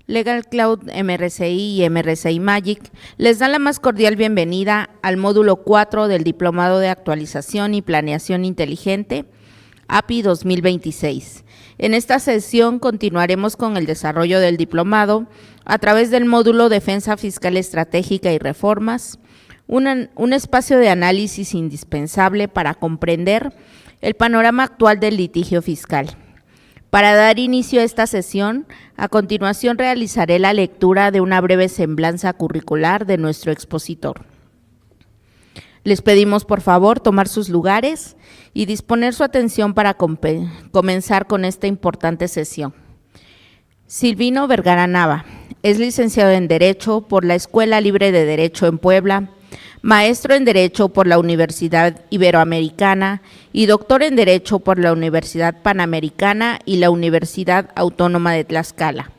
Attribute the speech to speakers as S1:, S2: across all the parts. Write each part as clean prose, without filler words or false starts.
S1: Legal Cloud MRCI y MRCI Magic les dan la más cordial bienvenida al módulo 4 del Diplomado de Actualización y Planeación Inteligente, API 2026. En esta sesión continuaremos con el desarrollo del diplomado a través del módulo Defensa Fiscal Estratégica y Reformas, un espacio de análisis indispensable para comprender el panorama actual del litigio fiscal. Para dar inicio a esta sesión, a continuación realizaré la lectura de una breve semblanza curricular de nuestro expositor. Les pedimos por favor tomar sus lugares y disponer su atención para comenzar con esta importante sesión. Silvino Vergara Nava es licenciado en Derecho por la Escuela Libre de Derecho en Puebla, maestro en Derecho por la Universidad Iberoamericana y doctor en Derecho por la Universidad Panamericana y la Universidad Autónoma de Tlaxcala.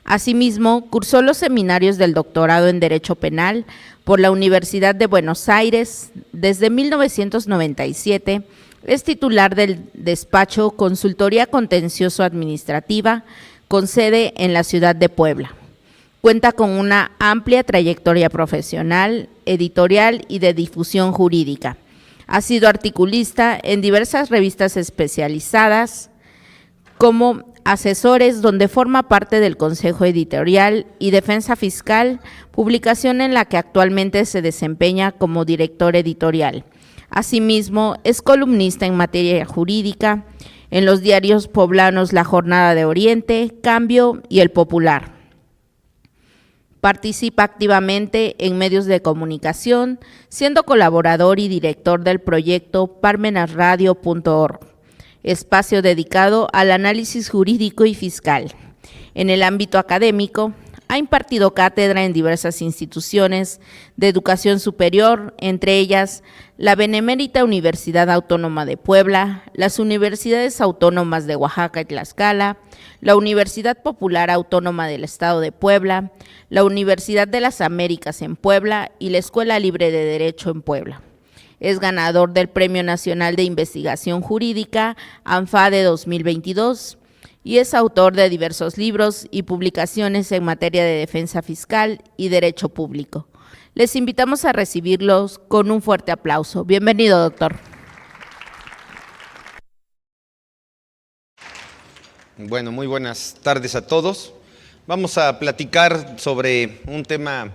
S1: Asimismo, cursó los seminarios del doctorado en Derecho Penal por la Universidad de Buenos Aires. Desde 1997 es titular del despacho Consultoría Contencioso Administrativa, con sede en la ciudad de Puebla. Cuenta con una amplia trayectoria profesional, editorial y de difusión jurídica. Ha sido articulista en diversas revistas especializadas como Asesores, donde forma parte del Consejo Editorial, y Defensa Fiscal, publicación en la que actualmente se desempeña como director editorial. Asimismo, es columnista en materia jurídica en los diarios poblanos La Jornada de Oriente, Cambio y El Popular. Participa activamente en medios de comunicación, siendo colaborador y director del proyecto parmenasradio.org, espacio dedicado al análisis jurídico y fiscal. En el ámbito académico, ha impartido cátedra en diversas instituciones de educación superior, entre ellas la Benemérita Universidad Autónoma de Puebla, las Universidades Autónomas de Oaxaca y Tlaxcala, la Universidad Popular Autónoma del Estado de Puebla, la Universidad de las Américas en Puebla y la Escuela Libre de Derecho en Puebla. Es ganador del Premio Nacional de Investigación Jurídica ANFADE 2022 y es autor de diversos libros y publicaciones en materia de defensa fiscal y derecho público. Les invitamos a recibirlos con un fuerte aplauso. Bienvenido, doctor.
S2: Bueno, muy buenas tardes a todos. Vamos a platicar sobre un tema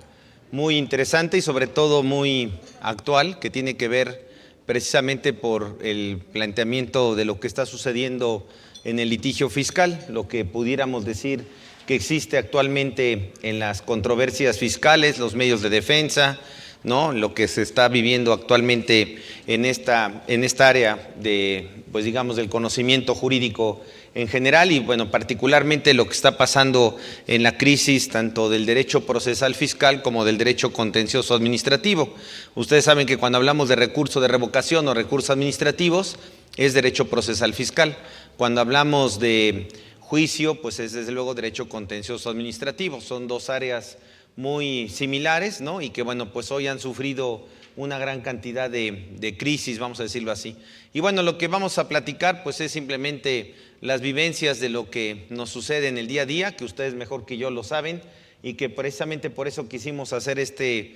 S2: muy interesante y sobre todo muy actual, que tiene que ver precisamente por el planteamiento de lo que está sucediendo en el litigio fiscal, lo que pudiéramos decir que existe actualmente en las controversias fiscales, los medios de defensa, ¿no? Lo que se está viviendo actualmente en esta área de, pues digamos, del conocimiento jurídico en general y bueno, particularmente lo que está pasando en la crisis tanto del derecho procesal fiscal como del derecho contencioso administrativo. Ustedes saben que cuando hablamos de recurso de revocación o recursos administrativos es derecho procesal fiscal. Cuando hablamos de juicio, pues es desde luego derecho contencioso administrativo. Son dos áreas muy similares, ¿no? Y que bueno, pues hoy han sufrido una gran cantidad de crisis, vamos a decirlo así. Y bueno, lo que vamos a platicar pues es simplemente las vivencias de lo que nos sucede en el día a día, que ustedes mejor que yo lo saben, y que precisamente por eso quisimos hacer este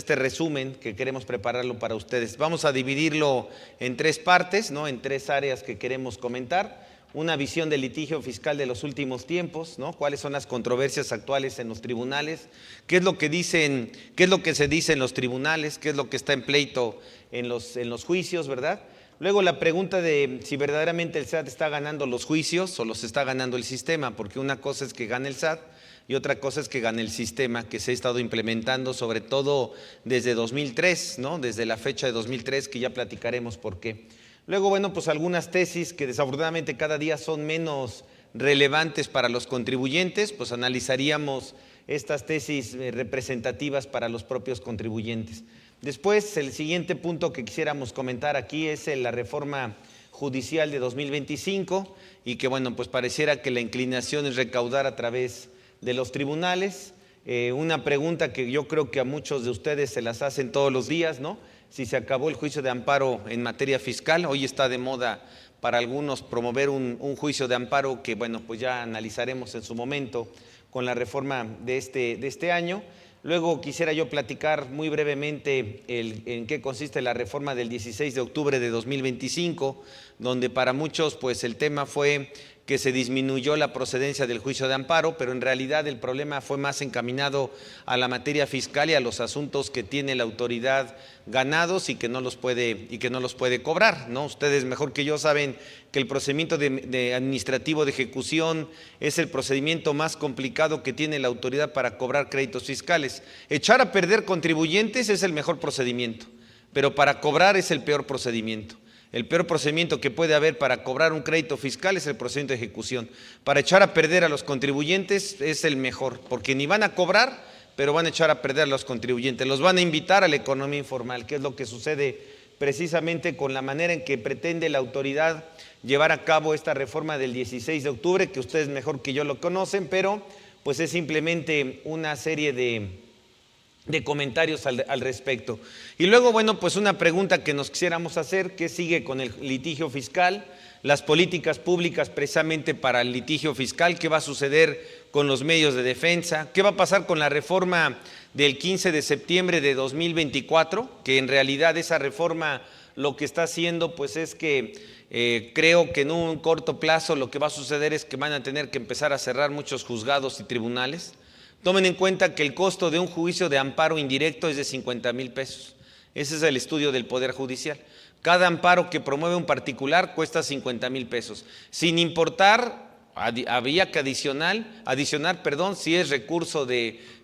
S2: resumen, que queremos prepararlo para ustedes. Vamos a dividirlo en tres partes, ¿no? En tres áreas que queremos comentar. Una visión del litigio fiscal de los últimos tiempos, ¿no? Cuáles son las controversias actuales en los tribunales, qué es lo que dicen, qué es lo que se dice en los tribunales, qué es lo que está en pleito en los juicios, ¿verdad? Luego la pregunta de si verdaderamente el SAT está ganando los juicios o los está ganando el sistema, porque una cosa es que gane el SAT y otra cosa es que gane el sistema que se ha estado implementando sobre todo desde 2003, ¿no? Desde la fecha de 2003, que ya platicaremos por qué. Luego, bueno, pues algunas tesis que desafortunadamente cada día son menos relevantes para los contribuyentes, pues analizaríamos estas tesis representativas para los propios contribuyentes. Después, el siguiente punto que quisiéramos comentar aquí es la reforma judicial de 2025 y que, bueno, pues pareciera que la inclinación es recaudar a través de los tribunales. Una pregunta que yo creo que a muchos de ustedes se las hacen todos los días, ¿no? Si se acabó el juicio de amparo en materia fiscal. Hoy está de moda para algunos promover un juicio de amparo que, bueno, pues ya analizaremos en su momento con la reforma de este año. Luego quisiera yo platicar muy brevemente en qué consiste la reforma del 16 de octubre de 2025, donde para muchos pues el tema fue que se disminuyó la procedencia del juicio de amparo, pero en realidad el problema fue más encaminado a la materia fiscal y a los asuntos que tiene la autoridad ganados y que no los puede cobrar, ¿no? Ustedes mejor que yo saben que el procedimiento de administrativo de ejecución es el procedimiento más complicado que tiene la autoridad para cobrar créditos fiscales. Echar a perder contribuyentes es el mejor procedimiento, pero para cobrar es el peor procedimiento. El peor procedimiento que puede haber para cobrar un crédito fiscal es el procedimiento de ejecución. Para echar a perder a los contribuyentes es el mejor, porque ni van a cobrar, pero van a echar a perder a los contribuyentes. Los van a invitar a la economía informal, que es lo que sucede precisamente con la manera en que pretende la autoridad llevar a cabo esta reforma del 16 de octubre, que ustedes mejor que yo lo conocen, pero pues es simplemente una serie de comentarios al respecto. Y luego, bueno, pues una pregunta que nos quisiéramos hacer: ¿qué sigue con el litigio fiscal? Las políticas públicas precisamente para el litigio fiscal, ¿qué va a suceder con los medios de defensa? ¿Qué va a pasar con la reforma del 15 de septiembre de 2024? Que en realidad esa reforma lo que está haciendo pues es que creo que en un corto plazo lo que va a suceder es que van a tener que empezar a cerrar muchos juzgados y tribunales. Tomen en cuenta que el costo de un juicio de amparo indirecto es de 50,000 pesos. Ese es el estudio del Poder Judicial. Cada amparo que promueve un particular cuesta 50,000 pesos. Sin importar, había que adicionar,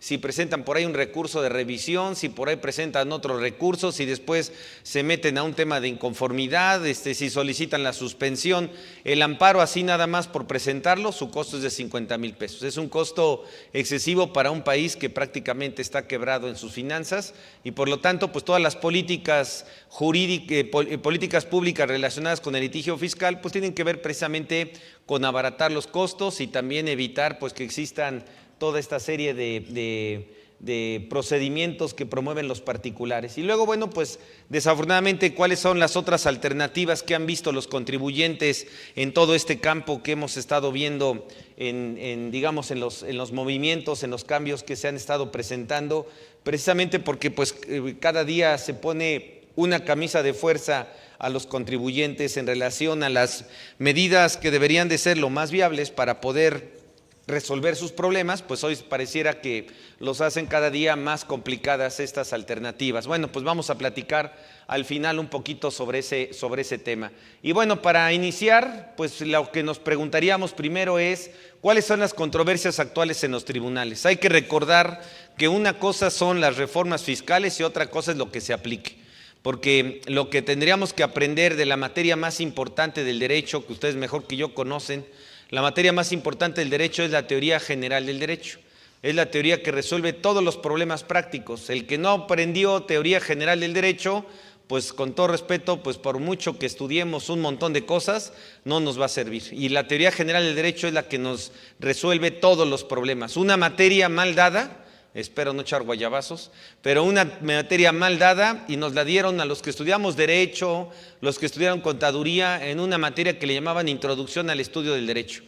S2: si presentan por ahí un recurso de revisión, si por ahí presentan otros recursos, si después se meten a un tema de inconformidad, si solicitan la suspensión. El amparo así nada más por presentarlo, su costo es de 50,000 pesos. Es un costo excesivo para un país que prácticamente está quebrado en sus finanzas y por lo tanto pues todas las políticas jurídicas, políticas públicas relacionadas con el litigio fiscal pues tienen que ver precisamente con abaratar los costos y también evitar pues que existan toda esta serie de procedimientos que promueven los particulares. Y luego, bueno, pues desafortunadamente, ¿cuáles son las otras alternativas que han visto los contribuyentes en todo este campo que hemos estado viendo digamos, en los movimientos, en los cambios que se han estado presentando? Precisamente porque pues cada día se pone una camisa de fuerza a los contribuyentes en relación a las medidas que deberían de ser lo más viables para poder resolver sus problemas, pues hoy pareciera que los hacen cada día más complicadas estas alternativas. Bueno, pues vamos a platicar al final un poquito sobre ese tema. Y bueno, para iniciar, pues lo que nos preguntaríamos primero es: ¿cuáles son las controversias actuales en los tribunales? Hay que recordar que una cosa son las reformas fiscales y otra cosa es lo que se aplique. Porque lo que tendríamos que aprender de la materia más importante del derecho, que ustedes mejor que yo conocen, la materia más importante del derecho es la teoría general del derecho. Es la teoría que resuelve todos los problemas prácticos. El que no aprendió teoría general del derecho, pues con todo respeto, pues por mucho que estudiemos un montón de cosas, no nos va a servir. Y la teoría general del derecho es la que nos resuelve todos los problemas. Una materia mal dada, espero no echar guayabazos, pero una materia mal dada y nos la dieron a los que estudiamos derecho, los que estudiaron contaduría, en una materia que le llamaban Introducción al Estudio del Derecho.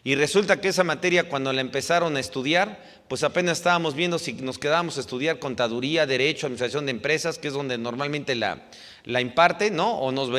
S2: Y resulta que esa materia cuando la empezaron a estudiar, pues apenas estábamos viendo si nos quedábamos a estudiar contaduría, derecho, administración de empresas, que es donde normalmente la imparte, ¿no? O nos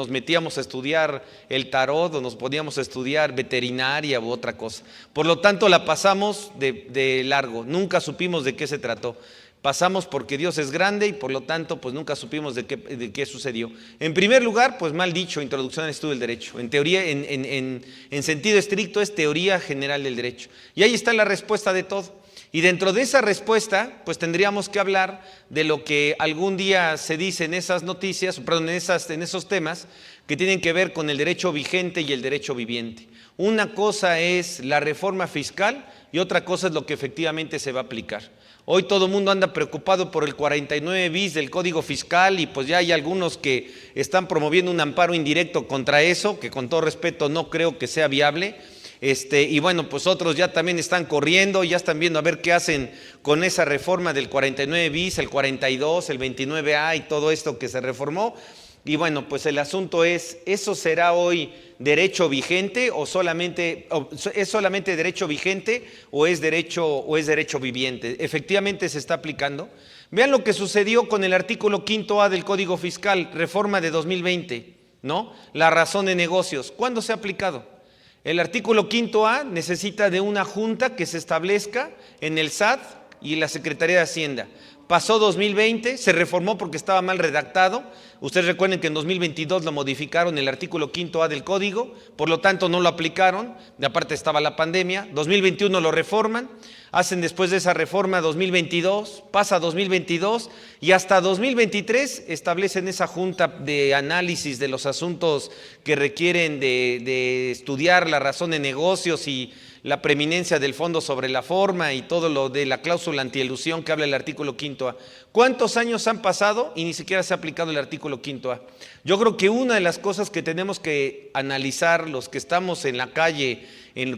S2: metíamos a estudiar el tarot, o nos poníamos a estudiar veterinaria u otra cosa. Por lo tanto, la pasamos de largo, nunca supimos de qué se trató. Pasamos porque Dios es grande y por lo tanto pues nunca supimos de qué sucedió. En primer lugar, pues mal dicho, Introducción al Estudio del Derecho. En teoría, en sentido estricto es teoría general del derecho. Y ahí está la respuesta de todo. Y dentro de esa respuesta, pues tendríamos que hablar de lo que algún día se dice en esas noticias, perdón, en esos temas que tienen que ver con el derecho vigente y el derecho viviente. Una cosa es la reforma fiscal y otra cosa es lo que efectivamente se va a aplicar. Hoy todo el mundo anda preocupado por el 49 bis del Código Fiscal y pues ya hay algunos que están promoviendo un amparo indirecto contra eso, que con todo respeto no creo que sea viable. Y bueno, pues otros ya también están corriendo, ya están viendo a ver qué hacen con esa reforma del 49 bis, el 42, el 29A y todo esto que se reformó. Y bueno, pues el asunto es, ¿eso será hoy derecho vigente es solamente derecho vigente o es derecho viviente? Efectivamente se está aplicando. Vean lo que sucedió con el artículo 5A del Código Fiscal, reforma de 2020, ¿no? La razón de negocios. ¿Cuándo se ha aplicado? El artículo 5A necesita de una junta que se establezca en el SAT y la Secretaría de Hacienda. Pasó 2020, se reformó porque estaba mal redactado. Ustedes recuerden que en 2022 lo modificaron el artículo 5A del código, por lo tanto no lo aplicaron, de aparte estaba la pandemia. 2021 lo reforman, hacen después de esa reforma 2022, pasa 2022 y hasta 2023 establecen esa junta de análisis de los asuntos que requieren de estudiar la razón de negocios y la preeminencia del fondo sobre la forma y todo lo de la cláusula antielusión que habla el artículo 5A. ¿Cuántos años han pasado y ni siquiera se ha aplicado el artículo 5A? Yo creo que una de las cosas que tenemos que analizar los que estamos en la calle,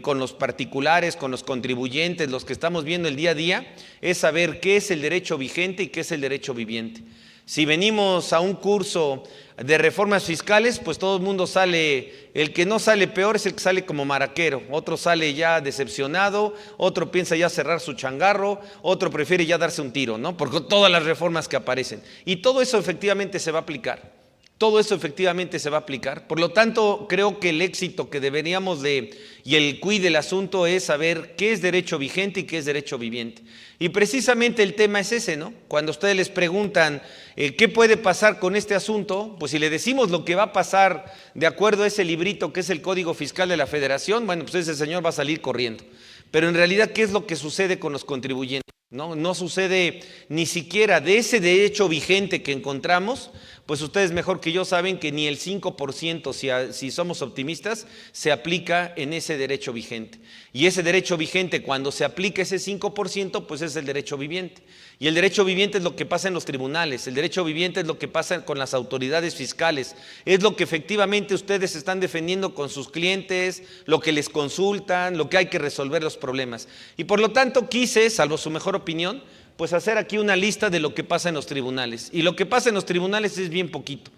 S2: con los particulares, con los contribuyentes, los que estamos viendo el día a día, es saber qué es el derecho vigente y qué es el derecho viviente. Si venimos a un curso de reformas fiscales, pues todo el mundo sale, el que no sale peor es el que sale como maraquero, otro sale ya decepcionado, otro piensa ya cerrar su changarro, otro prefiere ya darse un tiro, ¿no? Porque todas las reformas que aparecen. Y todo eso efectivamente se va a aplicar. Todo eso efectivamente se va a aplicar. Por lo tanto, creo que el éxito que deberíamos y el quid del asunto es saber qué es derecho vigente y qué es derecho viviente. Y precisamente el tema es ese, ¿no? Cuando ustedes les preguntan qué puede pasar con este asunto, pues si le decimos lo que va a pasar de acuerdo a ese librito que es el Código Fiscal de la Federación, bueno, pues ese señor va a salir corriendo. Pero en realidad, ¿qué es lo que sucede con los contribuyentes? No sucede ni siquiera de ese derecho vigente que encontramos. Pues ustedes mejor que yo saben que ni el 5%, si somos optimistas, se aplica en ese derecho vigente. Y ese derecho vigente, cuando se aplica ese 5%, pues es el derecho viviente. Y el derecho viviente es lo que pasa en los tribunales, el derecho viviente es lo que pasa con las autoridades fiscales, es lo que efectivamente ustedes están defendiendo con sus clientes, lo que les consultan, lo que hay que resolver los problemas. Y por lo tanto quise, salvo su mejor opinión, pues hacer aquí una lista de lo que pasa en los tribunales. Y lo que pasa en los tribunales es bien poquito.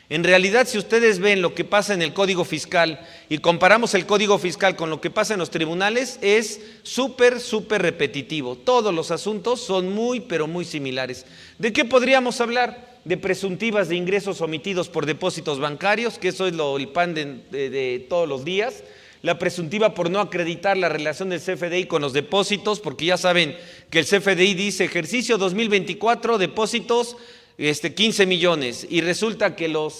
S2: En realidad, si ustedes ven lo que pasa en el Código Fiscal y comparamos el Código Fiscal con lo que pasa en los tribunales, es súper repetitivo. Todos los asuntos son muy, pero muy similares. ¿De qué podríamos hablar? De presuntivas de ingresos omitidos por depósitos bancarios, que eso es el pan de todos los días. La presuntiva por no acreditar la relación del CFDI con los depósitos, porque ya saben que el CFDI dice ejercicio 2024, depósitos 15 millones, y resulta que los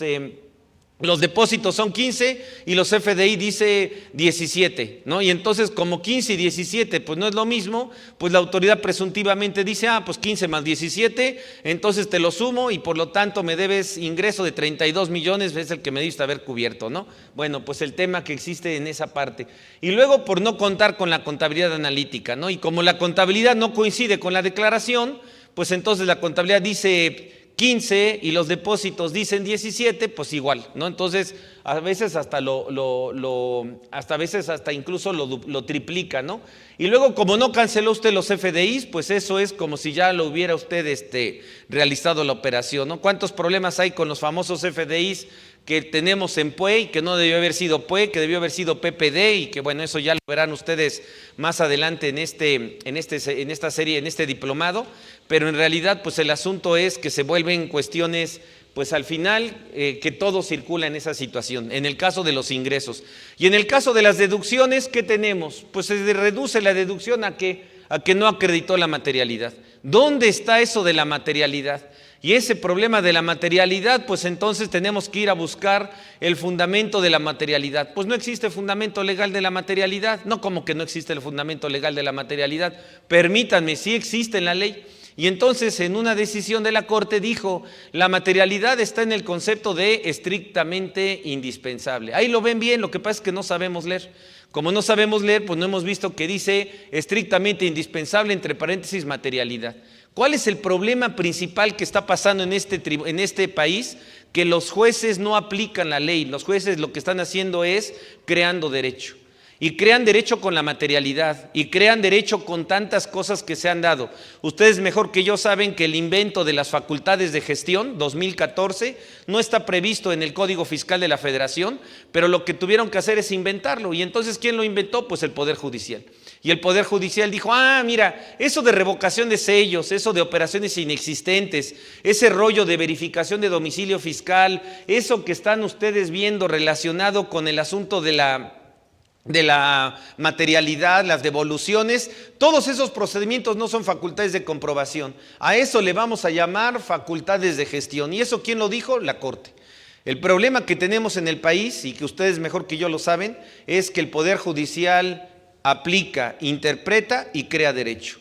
S2: depósitos son 15 y los CFDI dice 17, ¿no? Y entonces como 15 y 17 pues no es lo mismo, pues la autoridad presuntivamente dice, pues 15 más 17, entonces te lo sumo y por lo tanto me debes ingreso de 32 millones, es el que me debiste haber cubierto, ¿no? Bueno, pues el tema que existe en esa parte. Y luego por no contar con la contabilidad analítica, ¿no? Y como la contabilidad no coincide con la declaración, pues entonces la contabilidad dice 15 y los depósitos dicen 17, pues igual, ¿no? Entonces, a veces hasta incluso lo triplica, ¿no? Y luego, como no canceló usted los FDIs, pues eso es como si ya lo hubiera usted realizado la operación, ¿no? ¿Cuántos problemas hay con los famosos FDIs que tenemos en PUE y que no debió haber sido PUE, que debió haber sido PPD y que bueno, eso ya lo verán ustedes más adelante en esta serie, en este diplomado, pero en realidad pues el asunto es que se vuelven cuestiones pues al final que todo circula en esa situación, en el caso de los ingresos. Y en el caso de las deducciones, ¿qué tenemos? Pues se reduce la deducción a que no acreditó la materialidad. ¿Dónde está eso de la materialidad? Y ese problema de la materialidad, pues entonces tenemos que ir a buscar el fundamento de la materialidad. Pues no existe fundamento legal de la materialidad. No, como que no existe el fundamento legal de la materialidad. Permítanme, sí existe en la ley. Y entonces en una decisión de la Corte dijo, la materialidad está en el concepto de estrictamente indispensable. Ahí lo ven bien, lo que pasa es que no sabemos leer. Como no sabemos leer, pues no hemos visto que dice estrictamente indispensable, entre paréntesis, materialidad. ¿Cuál es el problema principal que está pasando en este país? Que los jueces no aplican la ley. Los jueces lo que están haciendo es creando derecho. y crean derecho con la materialidad y crean derecho con tantas cosas que se han dado. Ustedes mejor que yo saben que el invento de las facultades de gestión 2014 no está previsto en el Código Fiscal de la Federación, pero lo que tuvieron que hacer es inventarlo. Y entonces, ¿quién lo inventó? Pues el Poder Judicial. Y el Poder Judicial dijo, mira, eso de revocación de sellos, eso de operaciones inexistentes, ese rollo de verificación de domicilio fiscal, eso que están ustedes viendo relacionado con el asunto de la materialidad, las devoluciones, todos esos procedimientos no son facultades de comprobación. A eso le vamos a llamar facultades de gestión. ¿Y eso quién lo dijo? La Corte. El problema que tenemos en el país, y que ustedes mejor que yo lo saben, es que el Poder Judicial aplica, interpreta y crea derecho.